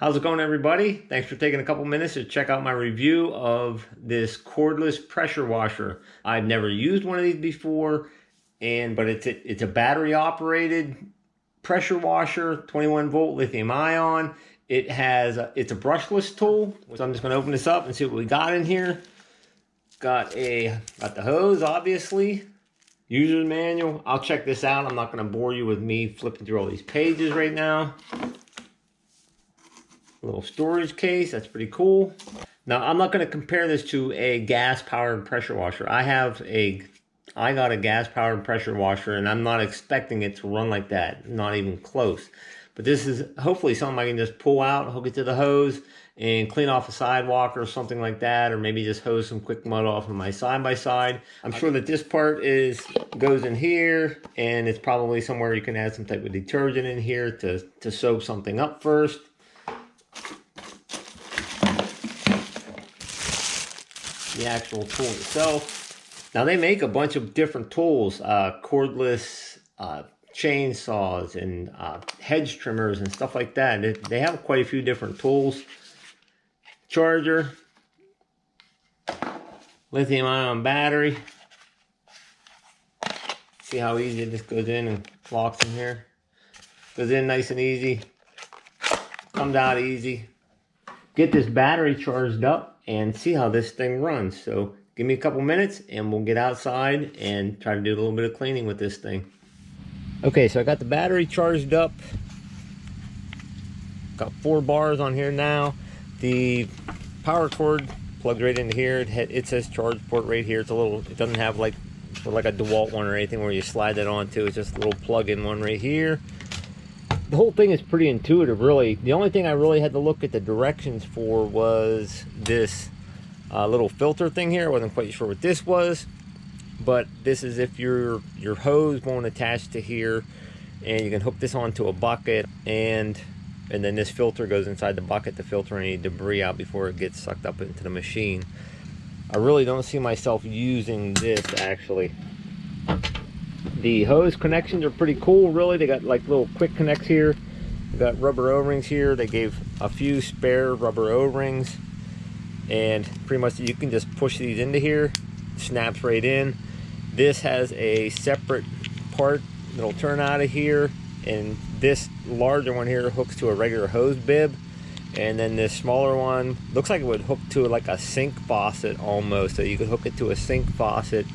How's it going, everybody? Thanks for taking a couple minutes to check out my review of this cordless pressure washer. I've never used one of these before, but it's a battery operated pressure washer, 21 volt lithium ion. It's a brushless tool, so I'm just going to open this up and see what we got in here. Got the hose, obviously. User's manual. I'll check this out. I'm not going to bore you with me flipping through all these pages right now. Little storage case, that's pretty cool. Now, I'm not going to compare this to a gas-powered pressure washer. I got a gas-powered pressure washer, and I'm not expecting it to run like that, not even close. But this is hopefully something I can just pull out, hook it to the hose, and clean off a sidewalk or something like that, or maybe just hose some quick mud off of my side-by-side. I'm sure that this part goes in here, and it's probably somewhere you can add some type of detergent in here to soak something up first. The actual tool itself. Now, they make a bunch of different tools, cordless chainsaws and hedge trimmers and stuff like that. They have quite a few different tools. Charger, lithium ion battery. See how easy this goes in and locks in here. Goes in nice and easy. Comes out easy. Get this battery charged up and see how this thing runs. So give me a couple minutes and we'll get outside and try to do a little bit of cleaning with this thing. Okay, so I got the battery charged up. Got 4 bars on here now. The power cord plugs right into here. It says charge port right here. It doesn't have like a DeWalt one or anything where you slide that onto. It's just a little plug-in one right here. The whole thing is pretty intuitive, really. The only thing I really had to look at the directions for was this little filter thing here. I wasn't quite sure what this was, but this is if your hose won't attach to here, and you can hook this onto a bucket, and then this filter goes inside the bucket to filter any debris out before it gets sucked up into the machine. I really don't see myself using this, actually. The hose connections are pretty cool, really. They got like little quick connects here. They got rubber O-rings here. They gave a few spare rubber O-rings, and pretty much you can just push these into here. Snaps right in. This has a separate part that'll turn out of here, and this larger one here hooks to a regular hose bib, and then this smaller one looks like it would hook to like a sink faucet almost, so you could hook it to a sink faucet.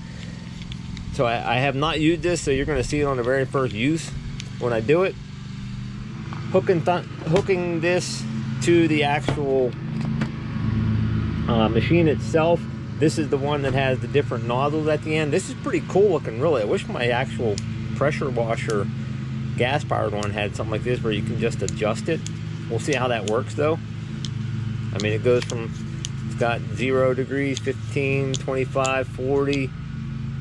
So I have not used this, so you're going to see it on the very first use when I do it. Hooking this to the actual machine itself. This is the one that has the different nozzles at the end. This is pretty cool looking, really. I wish my actual pressure washer gas-powered one had something like this where you can just adjust it. We'll see how that works, though. I mean, it goes from, it's got 0 degrees, 15, 25, 40.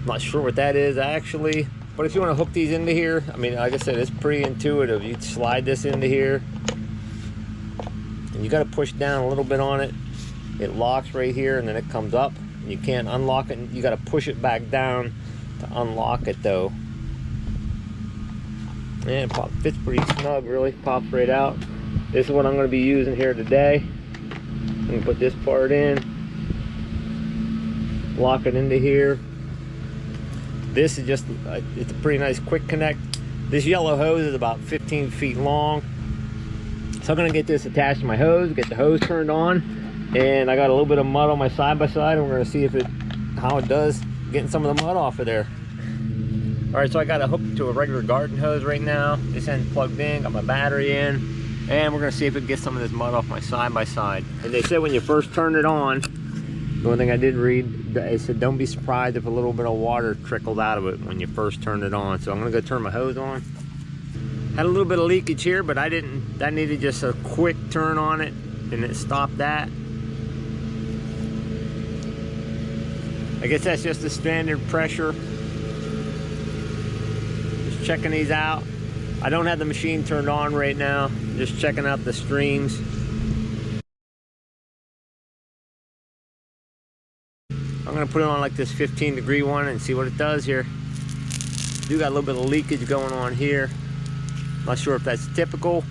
Not sure what that is actually, but if you want to hook these into here, I mean, like I said, it's pretty intuitive. You slide this into here, and you got to push down a little bit on it. It locks right here, and then it comes up. And you can't unlock it. You got to push it back down to unlock it, though. And it fits pretty snug, really. Pops right out. This is what I'm going to be using here today. I'm going to put this part in, lock it into here. This is just, it's a pretty nice quick connect. This yellow hose is about 15 feet long. So I'm gonna get this attached to my hose, get the hose turned on, and I got a little bit of mud on my side-by-side, and we're gonna see how it does getting some of the mud off of there. All right, so I got it hooked to a regular garden hose right now. This end's plugged in, got my battery in, and we're gonna see if it gets some of this mud off my side-by-side. And they said when you first turn it on, the one thing I did read, it said don't be surprised if a little bit of water trickled out of it when you first turn it on. So I'm gonna go turn my hose on. Had a little bit of leakage here, but that needed just a quick turn on it, and it stopped that. I guess that's just the standard pressure. Just checking these out. I don't have the machine turned on right now. Just checking out the streams. I'm gonna put it on like this 15-degree one and see what it does here. Do got a little bit of leakage going on here. Not sure if that's typical.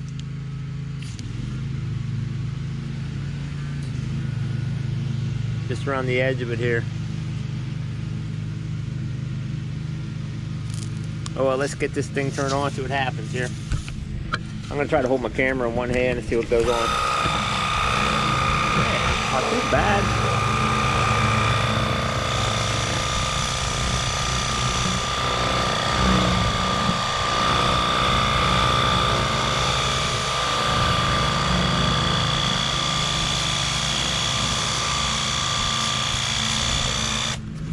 just around the edge of it here. Oh well, let's get this thing turned on, see what happens here. I'm gonna try to hold my camera in one hand and see what goes on. Yeah, not too bad.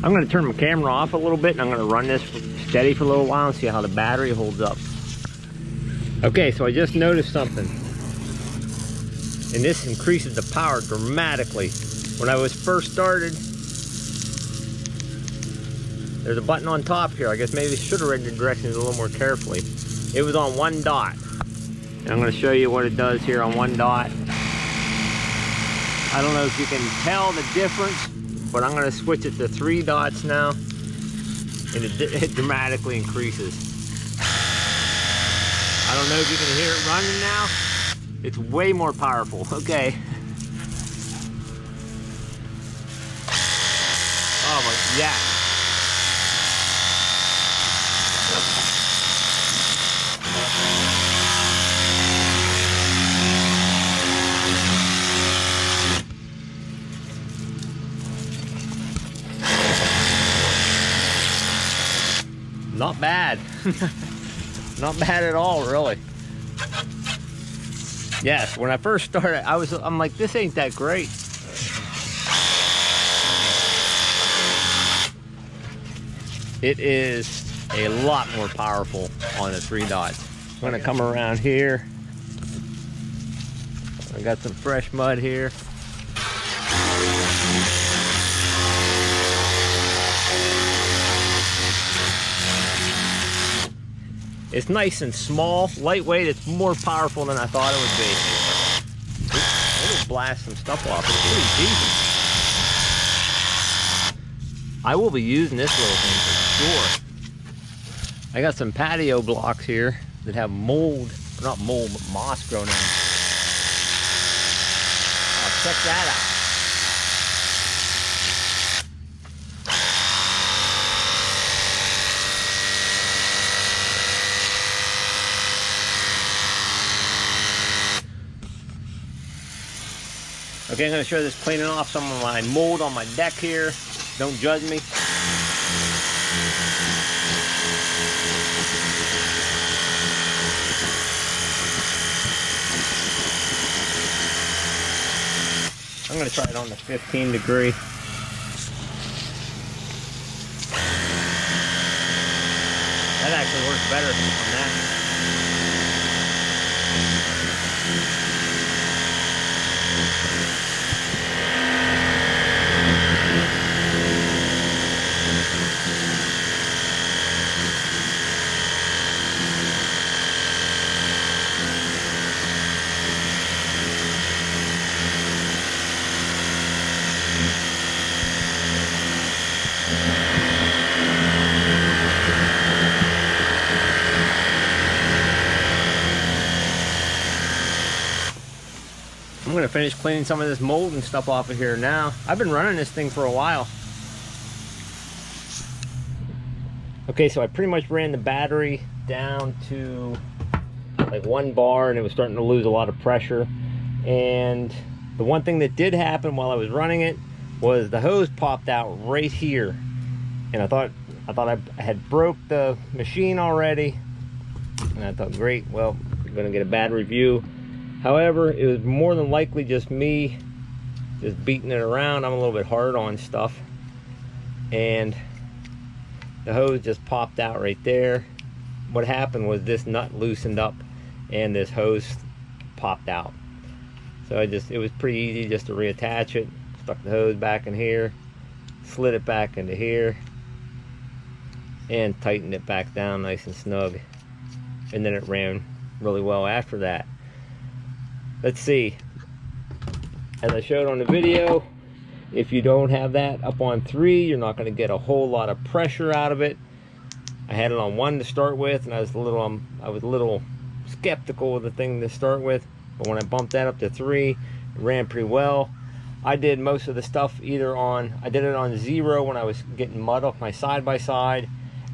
I'm going to turn my camera off a little bit and I'm going to run this steady for a little while and see how the battery holds up. Okay, so I just noticed something. And this increases the power dramatically. When I was first started, there's a button on top here. I guess maybe I should have read the directions a little more carefully. It was on 1 dot. And I'm going to show you what it does here on 1 dot. I don't know if you can tell the difference, but I'm going to switch it to 3 dots now, and it dramatically increases. I don't know if you can hear it running now. It's way more powerful. Okay. Oh my, yeah. Not bad. Not bad at all, really. Yes, when I first started, I'm like, this ain't that great. It is a lot more powerful on the 3 dots. I'm gonna come around here. I got some fresh mud here. It's nice and small, lightweight. It's more powerful than I thought it would be. It'll blast some stuff off. It's pretty decent. I will be using this little thing for sure. I got some patio blocks here that have mold, not mold, but moss growing in them. Oh, check that out. Okay, I'm going to show this cleaning off some of my mold on my deck here. Don't judge me. I'm going to try it on the 15 degree. That actually works better on that. I'm going to finish cleaning some of this mold and stuff off of here now. I've been running this thing for a while. Okay, so I pretty much ran the battery down to like 1 bar and it was starting to lose a lot of pressure. And the one thing that did happen while I was running it was the hose popped out right here. And I thought I had broke the machine already. And I thought, great, well, we're going to get a bad review. However, it was more than likely just me just beating it around. I'm a little bit hard on stuff. And the hose just popped out right there. What happened was this nut loosened up and this hose popped out. So it was pretty easy just to reattach it. Stuck the hose back in here, slid it back into here, and tightened it back down nice and snug. And then it ran really well after that. Let's see, as I showed on the video, if you don't have that up on 3, you're not going to get a whole lot of pressure out of it. I had it on 1 to start with, and I was a little skeptical of the thing to start with, but when I bumped that up to 3, it ran pretty well. I did most of the stuff either on, I did it on 0 when I was getting mud off my side-by-side,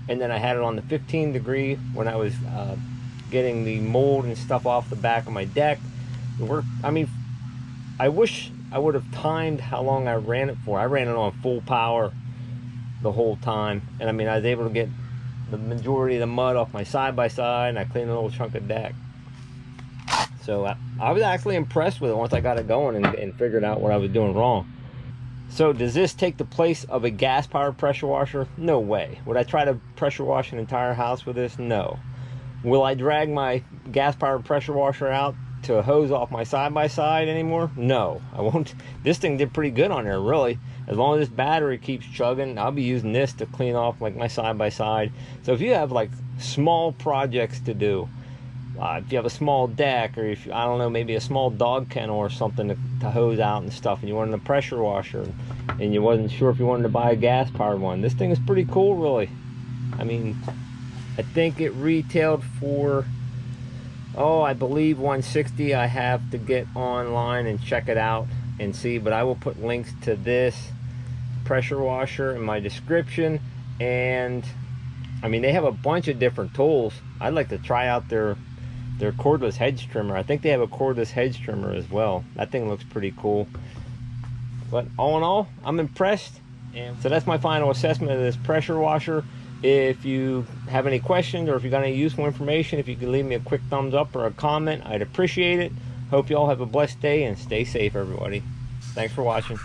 and then I had it on the 15 degree when I was getting the mold and stuff off the back of my deck. I mean, I wish I would have timed how long I ran it for. I ran it on full power the whole time, and I mean, I was able to get the majority of the mud off my side-by-side, and I cleaned a little chunk of deck. So I was actually impressed with it once I got it going and figured out what I was doing wrong. So does this take the place of a gas-powered pressure washer? No way. Would I try to pressure wash an entire house with this? No. Will I drag my gas-powered pressure washer out to hose off my side-by-side anymore? No, I won't. This thing did pretty good on there, really. As long as this battery keeps chugging, I'll be using this to clean off like my side-by-side. So if you have like small projects to do, if you have a small deck, or if, I don't know, maybe a small dog kennel or something to hose out and stuff, and you wanted a pressure washer, and you wasn't sure if you wanted to buy a gas-powered one, this thing is pretty cool, really. I mean, I think it retailed for, oh, I believe 160. I have to get online and check it out and see, but I will put links to this pressure washer in my description. And I mean, they have a bunch of different tools. I'd like to try out their cordless hedge trimmer. I think they have a cordless hedge trimmer as well. That thing looks pretty cool. But all in all, I'm impressed. And so that's my final assessment of this pressure washer. If you have any questions, or if you got any useful information, if you could leave me a quick thumbs up or a comment, I'd appreciate it. Hope you all have a blessed day, and stay safe, everybody. Thanks for watching.